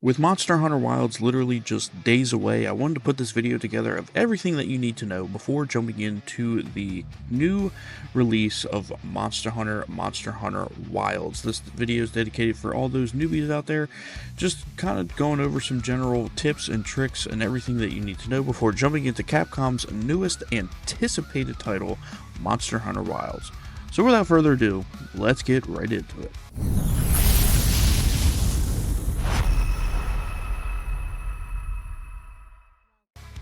With Monster Hunter Wilds literally just days away, I wanted to put this video together of everything that you need to know before jumping into the new release of Monster Hunter Wilds. This video is dedicated for all those newbies out there, just kind of going over some general tips and tricks and everything that you need to know before jumping into Capcom's newest anticipated title, Monster Hunter Wilds. So without further ado, let's get right into it.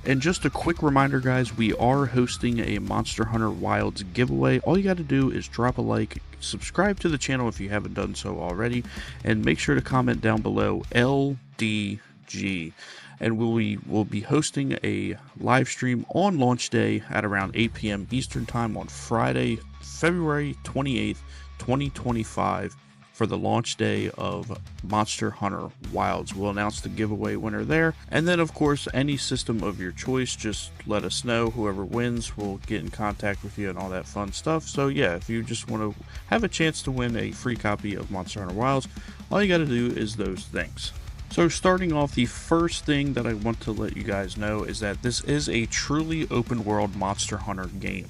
And just a quick reminder, guys, we are hosting a Monster Hunter Wilds giveaway. All you got to do is drop a like, subscribe to the channel if you haven't done so already, and make sure to comment down below LDG. And we'll be hosting a live stream on launch day at around 8 p.m. Eastern Time on Friday, February 28th, 2025. For the launch day of Monster Hunter Wilds. We'll announce the giveaway winner there. And then, of course, any system of your choice, just let us know. Whoever wins will get in contact with you and all that fun stuff. So, yeah, if you just want to have a chance to win a free copy of Monster Hunter Wilds, all you got to do is those things. So starting off, the first thing that I want to let you guys know is that this is a truly open world Monster Hunter game.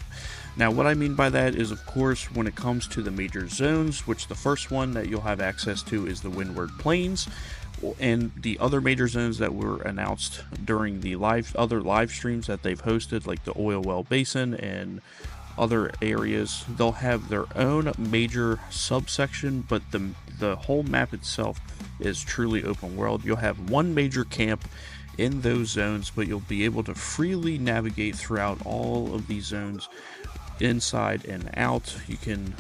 Now, what I mean by that is, of course, when it comes to the major zones, which the first one that you'll have access to is the Windward Plains, and the other major zones that were announced during the other live streams that they've hosted, like the Oil Well Basin and other areas, they'll have their own major subsection, but the whole map itself is truly open world. You'll have one major camp in those zones, but you'll be able to freely navigate throughout all of these zones, inside and out. You can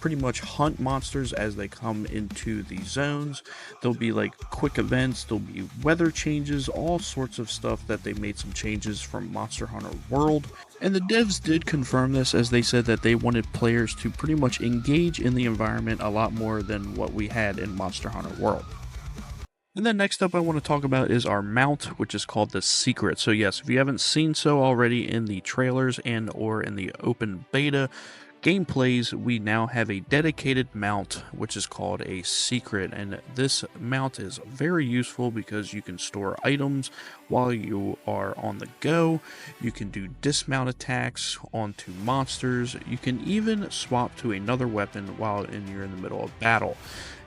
pretty much hunt monsters as they come into the zones. There'll be like quick events, there'll be weather changes, all sorts of stuff that they made some changes from Monster Hunter World. And the devs did confirm this, as they said that they wanted players to pretty much engage in the environment a lot more than what we had in Monster Hunter World. And then next up I want to talk about is our mount, which is called the Secret. So yes, if you haven't seen so already in the trailers and or in the open beta gameplays, we now have a dedicated mount which is called a Secret, and this mount is very useful because you can store items while you are on the go. You can do dismount attacks onto monsters. You can even swap to another weapon while you're in the middle of battle.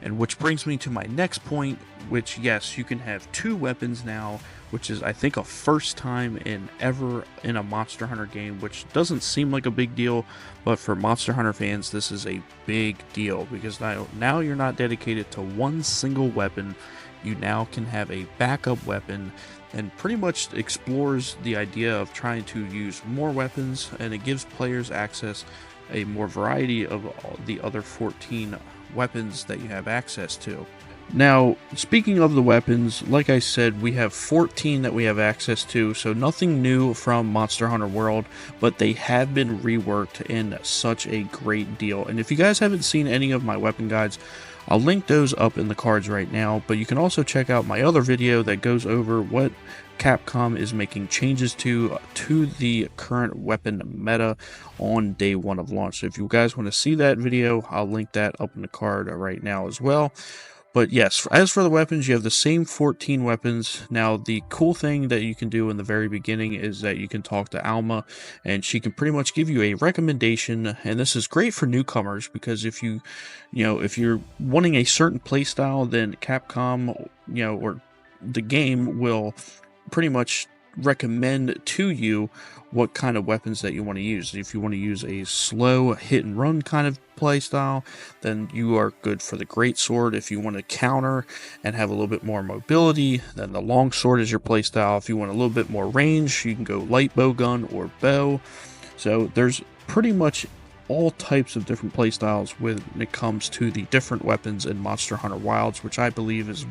And which brings me to my next point, which, yes, you can have two weapons now, which is, I think, a first time ever in a Monster Hunter game, which doesn't seem like a big deal, but for Monster Hunter fans, this is a big deal, because now you're not dedicated to one single weapon. You now can have a backup weapon, and pretty much explores the idea of trying to use more weapons, and it gives players access a more variety of the other 14 weapons that you have access to. Now, speaking of the weapons, like I said, we have 14 that we have access to, so nothing new from Monster Hunter World, but they have been reworked in such a great deal. And if you guys haven't seen any of my weapon guides, I'll link those up in the cards right now, but you can also check out my other video that goes over what Capcom is making changes to the current weapon meta on day one of launch. So if you guys want to see that video, I'll link that up in the card right now as well. But yes, as for the weapons, you have the same 14 weapons. Now, the cool thing that you can do in the very beginning is that you can talk to Alma, and she can pretty much give you a recommendation. And this is great for newcomers, because if if you're wanting a certain playstyle, then Capcom, or the game will pretty much recommend to you what kind of weapons that you want to use. If you want to use a slow hit and run kind of play style, then you are good for the great sword. If you want to counter and have a little bit more mobility, then the long sword is your play style. If you want a little bit more range, you can go light bow gun or bow. So there's pretty much all types of different playstyles when it comes to the different weapons in Monster Hunter Wilds, which I believe is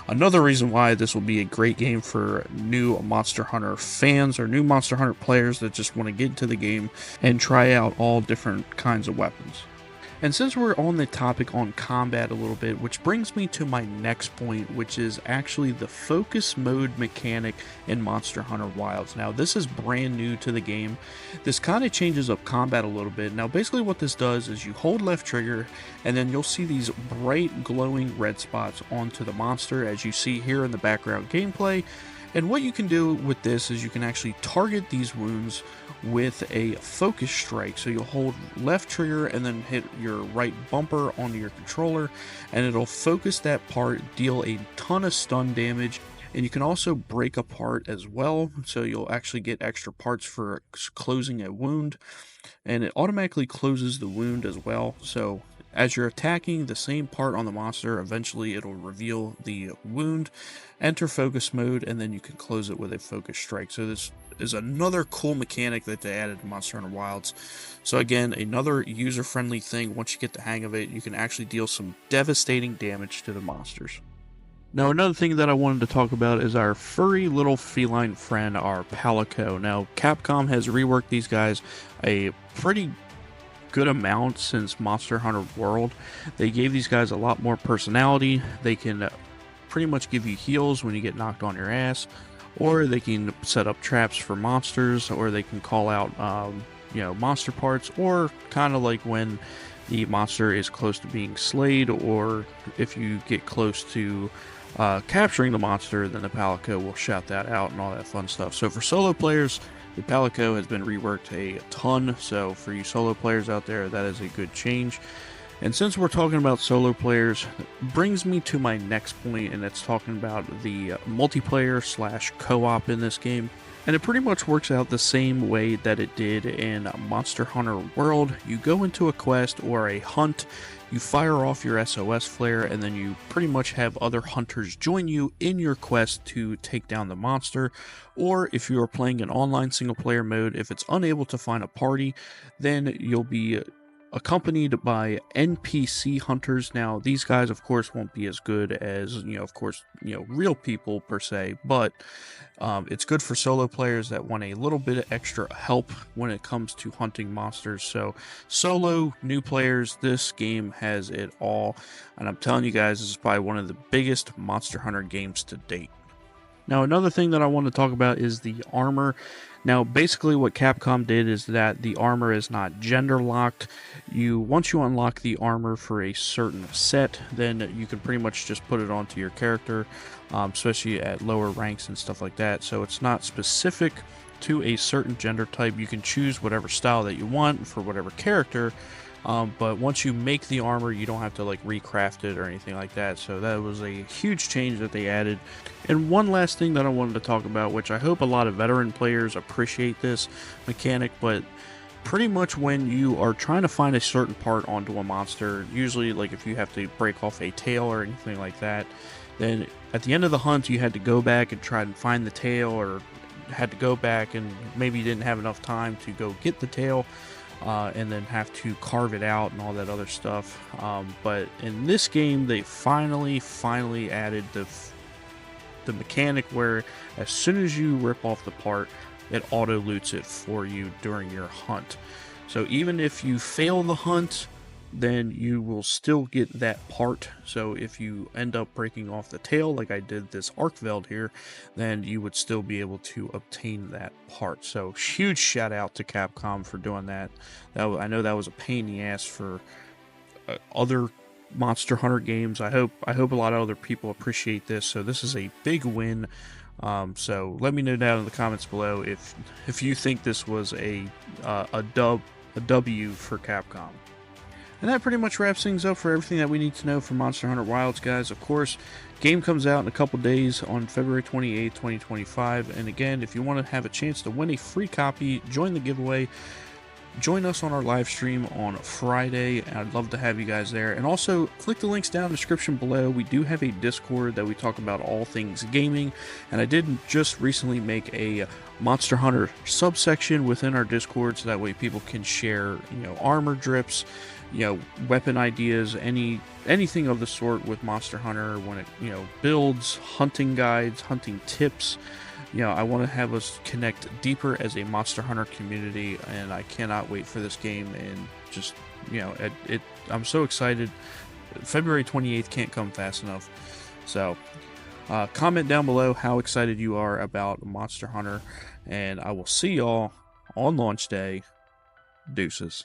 another reason why this will be a great game for new Monster Hunter fans or new Monster Hunter players that just want to get into the game and try out all different kinds of weapons. And since we're on the topic on combat a little bit, which brings me to my next point, which is actually the focus mode mechanic in Monster Hunter Wilds. Now, this is brand new to the game. This kind of changes up combat a little bit. Now, basically what this does is you hold left trigger, and then you'll see these bright glowing red spots onto the monster, as you see here in the background gameplay. And what you can do with this is you can actually target these wounds with a focus strike. So you'll hold left trigger and then hit your right bumper onto your controller, and it'll focus that part, deal a ton of stun damage. And you can also break apart as well, so you'll actually get extra parts for closing a wound, and it automatically closes the wound as well. So as you're attacking the same part on the monster, eventually it'll reveal the wound, enter focus mode, and then you can close it with a focus strike. So this is another cool mechanic that they added in Monster Hunter Wilds. So again, another user-friendly thing. Once you get the hang of it, you can actually deal some devastating damage to the monsters. Now, another thing that I wanted to talk about is our furry little feline friend, our Palico. Now, Capcom has reworked these guys a pretty good amount since Monster Hunter World. They gave these guys a lot more personality. They can pretty much give you heals when you get knocked on your ass, or they can set up traps for monsters, or they can call out monster parts, or kind of like when the monster is close to being slayed, or if you get close to capturing the monster, then the Palico will shout that out and all that fun stuff. So for solo players, the Palico has been reworked a ton, so for you solo players out there, that is a good change. And since we're talking about solo players, brings me to my next point, and it's talking about the multiplayer slash co-op in this game. And it pretty much works out the same way that it did in Monster Hunter World. You go into a quest or a hunt, you fire off your SOS flare, and then you pretty much have other hunters join you in your quest to take down the monster. Or if you are playing an online single player mode, if it's unable to find a party, then you'll be accompanied by NPC hunters. Now, these guys, of course, won't be as good as, real people per se, but it's good for solo players that want a little bit of extra help when it comes to hunting monsters. So, solo, new players, this game has it all. And I'm telling you guys, this is probably one of the biggest Monster Hunter games to date. Now, another thing that I want to talk about is the armor. Now, basically what Capcom did is that the armor is not gender locked. Once you unlock the armor for a certain set, then you can pretty much just put it onto your character, especially at lower ranks and stuff like that. So it's not specific to a certain gender type. You can choose whatever style that you want for whatever character. But once you make the armor, you don't have to like recraft it or anything like that. So that was a huge change that they added. And one last thing that I wanted to talk about, which I hope a lot of veteran players appreciate this mechanic, but pretty much when you are trying to find a certain part onto a monster, usually like if you have to break off a tail or anything like that, then at the end of the hunt you had to go back and try and find the tail, or had to go back and maybe you didn't have enough time to go get the tail. And then have to carve it out and all that other stuff. But in this game, they finally added the mechanic where as soon as you rip off the part, it auto loots it for you during your hunt. So even if you fail the hunt, then you will still get that part. So if you end up breaking off the tail like I did this Archveld here, then you would still be able to obtain that part. So huge shout out to Capcom for doing that. I know that was a pain in the ass for other Monster Hunter games. I hope a lot of other people appreciate this. So this is a big win. So let me know down in the comments below if you think this was a W for Capcom. And that pretty much wraps things up for everything that we need to know for Monster Hunter Wilds, guys. Of course, game comes out in a couple days on February 28th, 2025. And again, if you want to have a chance to win a free copy, join the giveaway. Join us on our live stream on Friday. I'd love to have you guys there. And also, click the links down in the description below. We do have a Discord that we talk about all things gaming. And I did just recently make a Monster Hunter subsection within our Discord, so that way people can share, armor drips, weapon ideas, anything of the sort with Monster Hunter when it, builds, hunting guides, hunting tips. I want to have us connect deeper as a Monster Hunter community, and I cannot wait for this game, and just you know, I'm so excited. February 28th can't come fast enough. So, comment down below how excited you are about Monster Hunter, and I will see y'all on launch day. Deuces.